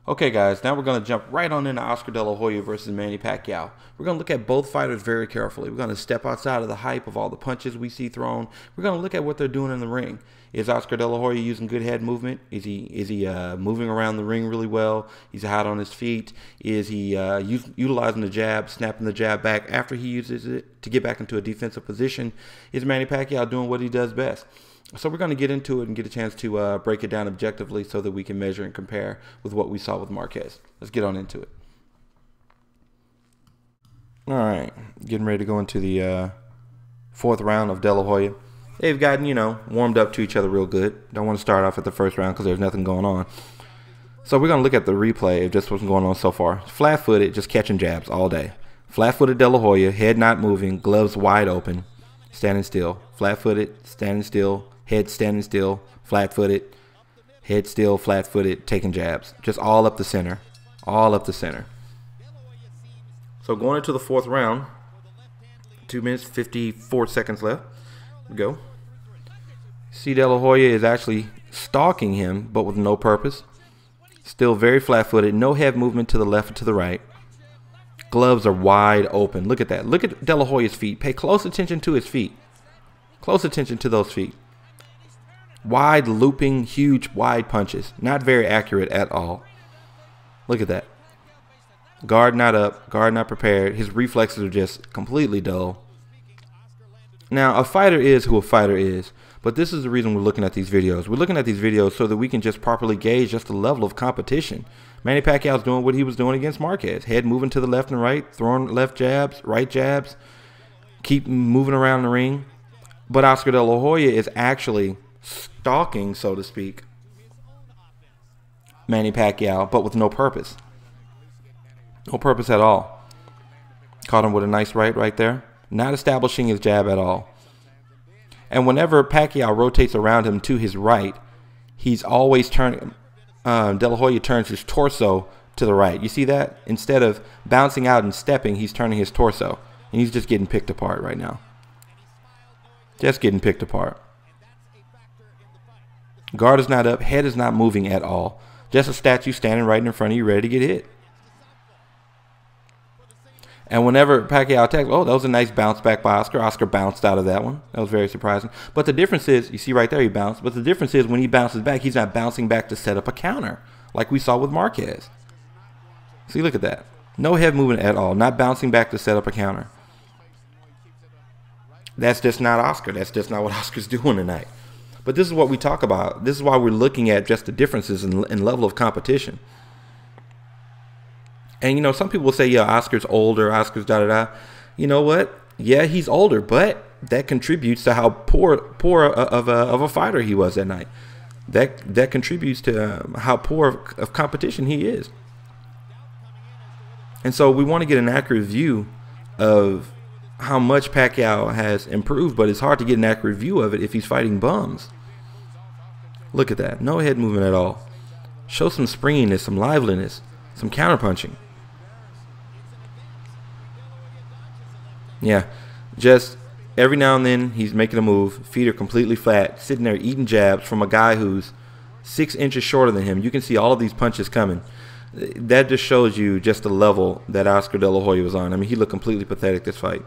Okay guys, now we're going to jump right on into Oscar De La Hoya versus Manny Pacquiao. We're going to look at both fighters very carefully. We're going to step outside of the hype of all the punches we see thrown. We're going to look at what they're doing in the ring. Is Oscar De La Hoya using good head movement? Is he moving around the ring really well? He's hot on his feet. Is he utilizing the jab, snapping the jab back after he uses it to get back into a defensive position? Is Manny Pacquiao doing what he does best? So we're going to get into it and get a chance to break it down objectively so that we can measure and compare with what we saw with Marquez. Let's get on into it. All right, getting ready to go into the fourth round of De La Hoya. They've gotten, warmed up to each other real good. Don't want to start off at the first round because there's nothing going on. So we're going to look at the replay of just what's going on so far. Flat-footed, just catching jabs all day. Flat-footed De La Hoya, head not moving, gloves wide open, standing still. Flat-footed, standing still. Head standing still, flat-footed, head still, flat-footed, taking jabs. Just all up the center, all up the center. So going into the fourth round, 2 minutes, 54 seconds left. Here we go. See, De La Hoya is actually stalking him, but with no purpose. Still very flat-footed, no head movement to the left or to the right. Gloves are wide open. Look at that. Look at De La Hoya's feet. Pay close attention to his feet. Close attention to those feet. Wide looping, huge, wide punches. Not very accurate at all. Look at that. Guard not up, guard not prepared. His reflexes are just completely dull. Now, a fighter is who a fighter is, but this is the reason we're looking at these videos. We're looking at these videos so that we can just properly gauge just the level of competition. Manny Pacquiao's doing what he was doing against Marquez. Head moving to the left and right, throwing left jabs, right jabs, keep moving around the ring. But Oscar De La Hoya is actually stalking, so to speak, Manny Pacquiao, but with no purpose. No purpose at all. Caught him with a nice right there. Not establishing his jab at all. And whenever Pacquiao rotates around him to his right, he's always turning, De La Hoya turns his torso to the right. You see that? Instead of bouncing out and stepping, he's turning his torso. And he's just getting picked apart right now. Just getting picked apart. Guard is not up, head is not moving at all. Just a statue standing right in front of you, ready to get hit. And whenever Pacquiao attacks, oh, that was a nice bounce back by Oscar. Oscar bounced out of that one. That was very surprising. But the difference is, you see right there he bounced, but the difference is when he bounces back, he's not bouncing back to set up a counter like we saw with Marquez. See, look at that. No head movement at all. Not bouncing back to set up a counter. That's just not Oscar. That's just not what Oscar's doing tonight. But this is what we talk about. This is why we're looking at just the differences in level of competition. And, some people will say, yeah, Oscar's older, Oscar's da-da-da. You know what? Yeah, he's older, but that contributes to how poor of a fighter he was that night. That contributes to how poor of competition he is. And so we want to get an accurate view of how much Pacquiao has improved, but it's hard to get an accurate view of it if he's fighting bums. Look at that. No head movement at all. Show some springiness, some liveliness, some counterpunching. Yeah, just every now and then he's making a move. Feet are completely flat, sitting there eating jabs from a guy who's 6 inches shorter than him. You can see all of these punches coming. That just shows you just the level that Oscar De La Hoya was on. I mean, he looked completely pathetic this fight.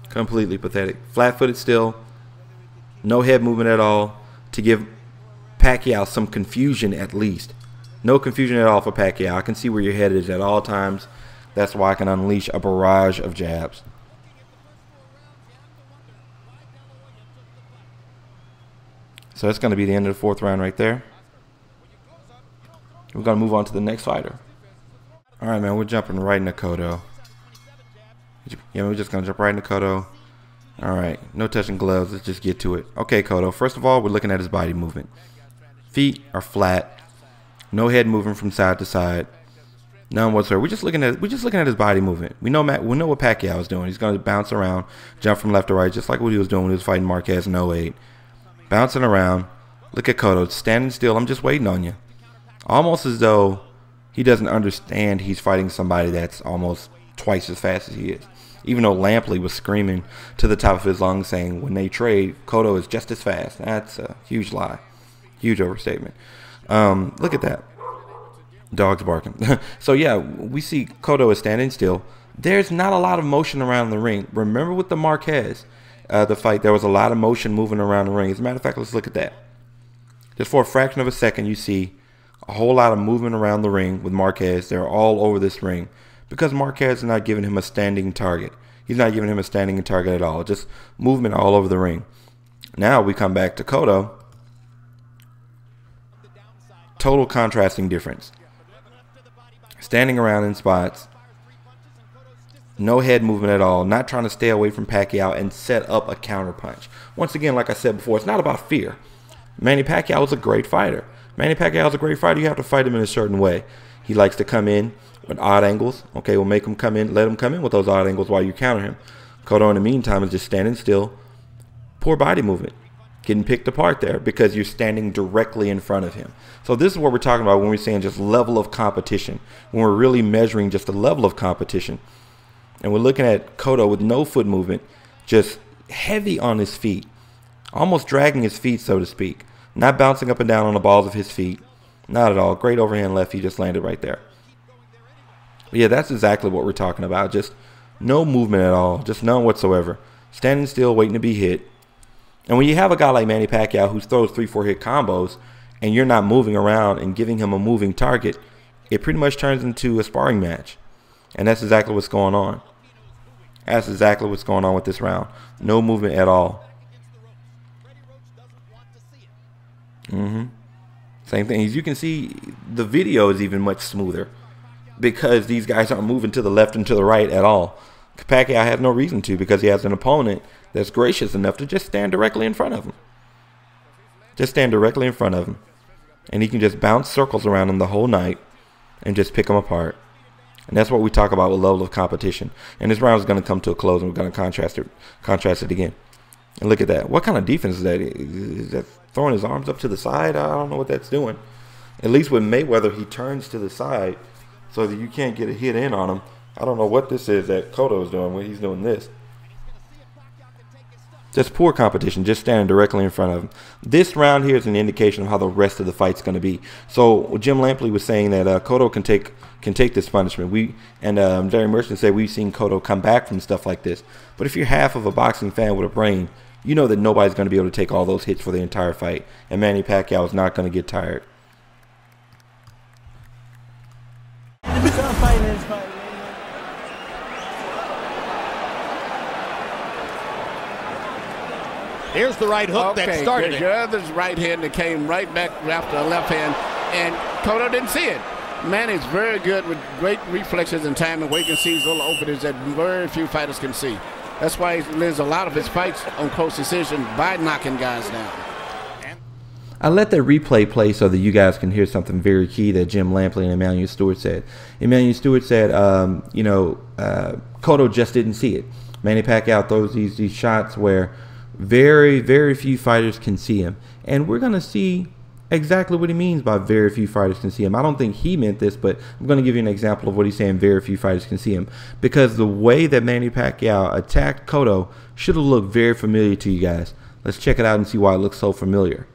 Completely pathetic. Flat-footed still. No head movement at all to give Pacquiao some confusion at least. No confusion at all for Pacquiao. I can see where your head is at all times. That's why I can unleash a barrage of jabs. So that's going to be the end of the fourth round right there. We're going to move on to the next fighter. All right, man, we're jumping right into Cotto. Yeah, we're just going to jump right into Cotto. All right, no touching gloves. Let's just get to it. Okay, Cotto. First of all, we're looking at his body movement. Feet are flat. No head moving from side to side. None whatsoever. We're just looking at his body movement. We know what Pacquiao is doing. He's going to bounce around, jump from left to right, just like what he was doing when he was fighting Marquez in 08. Bouncing around. Look at Cotto standing still. I'm just waiting on you. Almost as though he doesn't understand he's fighting somebody that's almost twice as fast as he is. Even though Lampley was screaming to the top of his lungs saying when they trade, Cotto is just as fast. That's a huge lie. Huge overstatement. Look at that. Dogs barking. So yeah, we see Cotto is standing still. There's not a lot of motion around the ring. Remember with the Marquez, the fight, there was a lot of motion moving around the ring. As a matter of fact, let's look at that. Just for a fraction of a second, you see a whole lot of movement around the ring with Marquez. They're all over this ring because Marquez is not giving him a standing target. He's not giving him a standing target at all. Just movement all over the ring. Now we come back to Cotto. Total contrasting difference. Standing around in spots. No head movement at all. Not trying to stay away from Pacquiao and set up a counter punch. Once again, like I said before, it's not about fear. Manny Pacquiao is a great fighter. Manny Pacquiao is a great fighter. You have to fight him in a certain way. He likes to come in with odd angles. Okay, we'll make him come in. Let him come in with those odd angles while you counter him. Cotto, in the meantime, is just standing still. Poor body movement. Getting picked apart there because you're standing directly in front of him. So this is what we're talking about when we're saying just level of competition. When we're really measuring just the level of competition. And we're looking at Cotto with no foot movement. Just heavy on his feet. Almost dragging his feet, so to speak. Not bouncing up and down on the balls of his feet. Not at all. Great overhand left. He just landed right there. But yeah, that's exactly what we're talking about. Just no movement at all. Just none whatsoever. Standing still, waiting to be hit. And when you have a guy like Manny Pacquiao who throws 3-4 hit combos and you're not moving around and giving him a moving target, it pretty much turns into a sparring match. And that's exactly what's going on. That's exactly what's going on with this round. No movement at all. Same thing. As you can see, the video is even much smoother because these guys aren't moving to the left and to the right at all. Pacquiao has no reason to because he has an opponent that's gracious enough to just stand directly in front of him. Just stand directly in front of him. And he can just bounce circles around him the whole night and just pick him apart. And that's what we talk about with level of competition. And this round is going to come to a close and we're going to contrast it again. And look at that. What kind of defense is that? Is that throwing his arms up to the side? I don't know what that's doing. At least with Mayweather, he turns to the side so that you can't get a hit in on him. I don't know what this is that Cotto is doing when he's doing this. Just poor competition, just standing directly in front of him. This round here is an indication of how the rest of the fight's going to be. So Jim Lampley was saying that Cotto can take this punishment. Jerry Merchant said we've seen Cotto come back from stuff like this. But if you're half of a boxing fan with a brain, you know that nobody's going to be able to take all those hits for the entire fight. And Manny Pacquiao is not going to get tired. Here's the right hook that started it. The other's right hand that came right back after a left hand, and Cotto didn't see it. Manny's very good with great reflexes and timing where he can see these little openings that very few fighters can see. That's why he wins a lot of his fights on close decision by knocking guys down. I let the replay play so that you guys can hear something very key that Jim Lampley and Emmanuel Stewart said. Emmanuel Stewart said, Cotto just didn't see it. Manny Pacquiao throws these shots where very, very few fighters can see him. And we're going to see exactly what he means by very few fighters can see him. I don't think he meant this, but I'm going to give you an example of what he's saying very few fighters can see him. Because the way that Manny Pacquiao attacked Cotto should have looked very familiar to you guys. Let's check it out and see why it looks so familiar.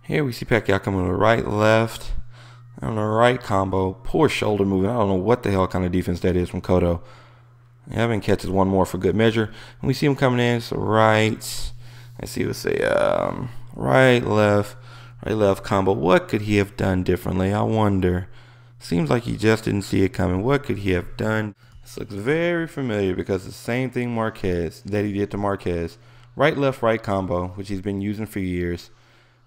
Here we see Pacquiao coming to the right, left, on the right combo. Poor shoulder movement. I don't know what the hell kind of defense that is from Cotto. Evan catches one more for good measure. And we see him coming in. So right. Let's see. Let's say right, left combo. What could he have done differently? I wonder. Seems like he just didn't see it coming. What could he have done? This looks very familiar because the same thing Marquez that he did to Marquez. Right, left, right combo, which he's been using for years.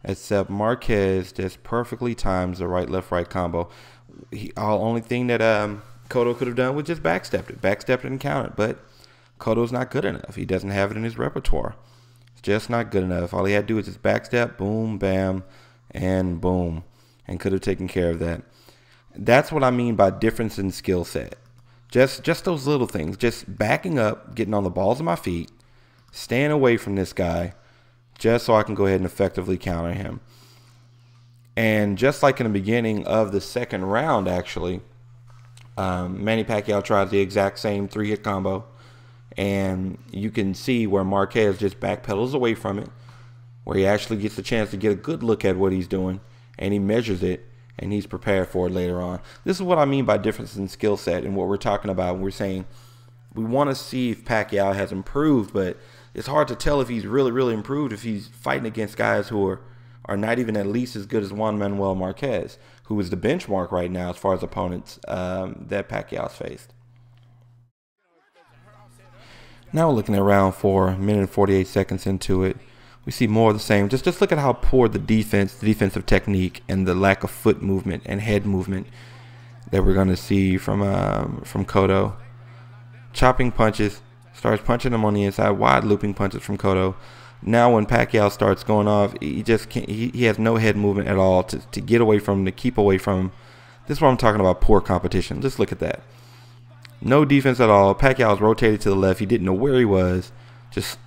Except Marquez just perfectly times the right, left, right combo. Only thing that Cotto could have done was just backstepped it and countered. But Cotto's not good enough. He doesn't have it in his repertoire. It's just not good enough. All he had to do was just backstep, boom, bam, and boom, and could have taken care of that. That's what I mean by difference in skill set. Just those little things. Just backing up, getting on the balls of my feet, staying away from this guy, just so I can go ahead and effectively counter him. And just like in the beginning of the second round, actually, Manny Pacquiao tries the exact same 3-hit combo. And you can see where Marquez just backpedals away from it. where he actually gets the chance to get a good look at what he's doing, and he measures it, and he's prepared for it later on. This is what I mean by difference in skill set and what we're talking about when we're saying we want to see if Pacquiao has improved, but it's hard to tell if he's really improved if he's fighting against guys who are not even at least as good as Juan Marquez, who is the benchmark right now as far as opponents that Pacquiao's faced. Now we're looking at round 4, minute and 48 seconds into it. We see more of the same. Just look at how poor the defensive technique, and the lack of foot movement and head movement that we're going to see from Cotto. Chopping punches, starts punching him on the inside, wide looping punches from Cotto. Now when Pacquiao starts going off, he just can't. He has no head movement at all to get away from him, to keep away from him. This is what I'm talking about, poor competition. Just look at that. No defense at all. Pacquiao was rotated to the left. He didn't know where he was. It's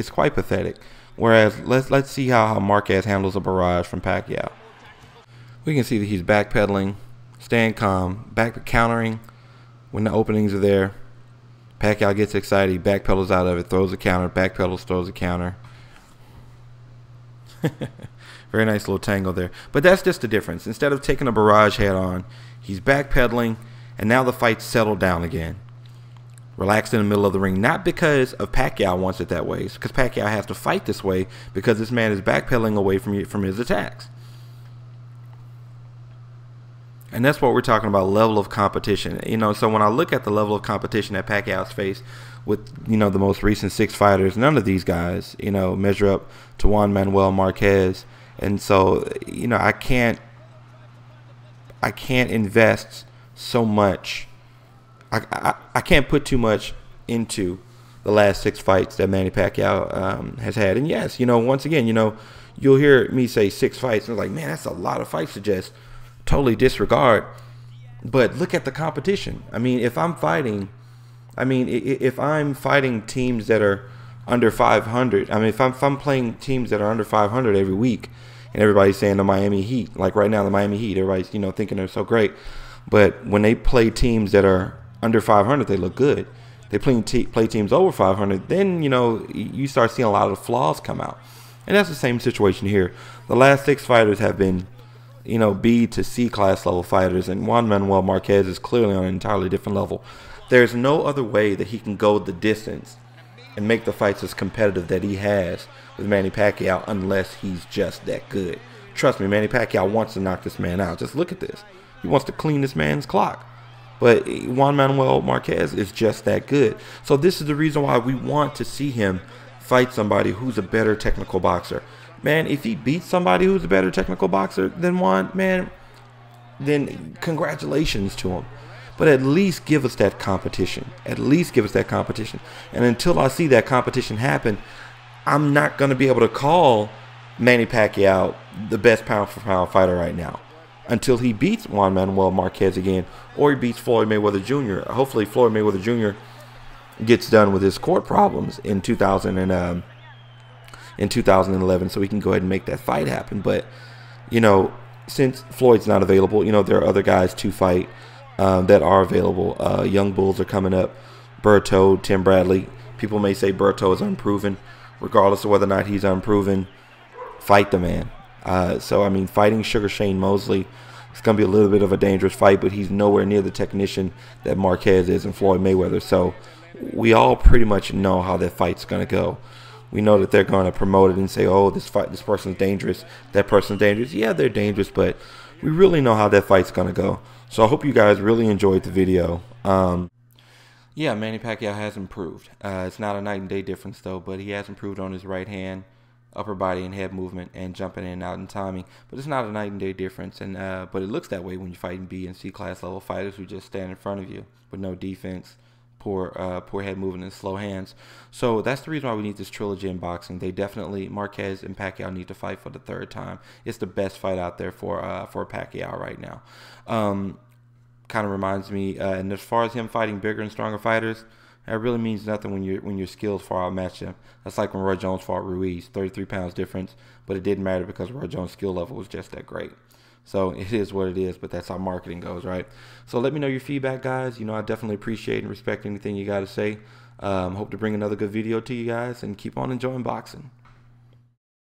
quite pathetic. Whereas let's see how Marquez handles a barrage from Pacquiao. We can see that he's backpedaling, staying calm, back countering when the openings are there. Pacquiao gets excited, he backpedals out of it, throws a counter, backpedals, throws a counter. Very nice little tangle there. But that's just the difference. Instead of taking a barrage head on, he's backpedaling, and now the fight's settled down again. Relaxed in the middle of the ring, not because of Pacquiao wants it that way. It's because Pacquiao has to fight this way because this man is backpedaling away from his attacks. And that's what we're talking about, level of competition. So when I look at the level of competition that Pacquiao's faced with, the most recent 6 fighters, none of these guys, measure up to Juan Marquez. And so, I can't invest so much. I can't put too much into the last 6 fights that Manny Pacquiao has had. And yes, once again, you'll hear me say 6 fights, and it's like, man, that's a lot of fights to just totally disregard. But look at the competition. I mean, if I'm fighting teams that are under 500, if I'm playing teams that are under 500 every week, and everybody's saying the Miami Heat, like right now the Miami Heat, everybody's thinking they're so great, but when they play teams that are under 500, they look good. They play teams over 500, then you start seeing a lot of the flaws come out. And that's the same situation here. The last 6 fighters have been B to C class level fighters, and Juan Marquez is clearly on an entirely different level. There's no other way that he can go the distance and make the fights as competitive that he has with Manny Pacquiao unless he's just that good. Trust me, Manny Pacquiao wants to knock this man out. Just look at this. He wants to clean this man's clock. But Juan Marquez is just that good. So this is the reason why we want to see him fight somebody who's a better technical boxer. Man, if he beats somebody who's a better technical boxer than Juan, man, then congratulations to him. But at least give us that competition. At least give us that competition. And until I see that competition happen, I'm not going to be able to call Manny Pacquiao the best pound-for-pound fighter right now until he beats Juan Marquez again, or he beats Floyd Mayweather Jr. Hopefully Floyd Mayweather Jr. gets done with his court problems in 2011, so we can go ahead and make that fight happen. But since Floyd's not available, there are other guys to fight that are available. Young Bulls are coming up. Berto, Tim Bradley. People may say Berto is unproven. Regardless of whether or not he's unproven, fight the man. Fighting Sugar Shane Mosley, it's going to be a little bit of a dangerous fight, but he's nowhere near the technician that Marquez is and Floyd Mayweather. So we all pretty much know how that fight's going to go. We know that they're going to promote it and say, oh, this person's dangerous, that person's dangerous. Yeah, they're dangerous, but we really know how that fight's going to go. So I hope you guys really enjoyed the video. Yeah, Manny Pacquiao has improved. It's not a night and day difference, though, but he has improved on his right hand, upper body and head movement, and jumping in and out and timing. But it's not a night and day difference, and but it looks that way when you're fighting B and C class level fighters who just stand in front of you with no defense, poor head movement, and slow hands. So that's the reason why we need this trilogy in boxing. They definitely, Marquez and Pacquiao, need to fight for the 3rd time. It's the best fight out there for Pacquiao right now. Kind of reminds me, and as far as him fighting bigger and stronger fighters, that really means nothing when your skills far outmatch him. That's like when Roy Jones fought Ruiz, 33 pounds difference, but it didn't matter because Roy Jones' skill level was just that great. So it is what it is, but that's how marketing goes, right? So let me know your feedback, guys. I definitely appreciate and respect anything you got to say. Hope to bring another good video to you guys, and keep on enjoying boxing.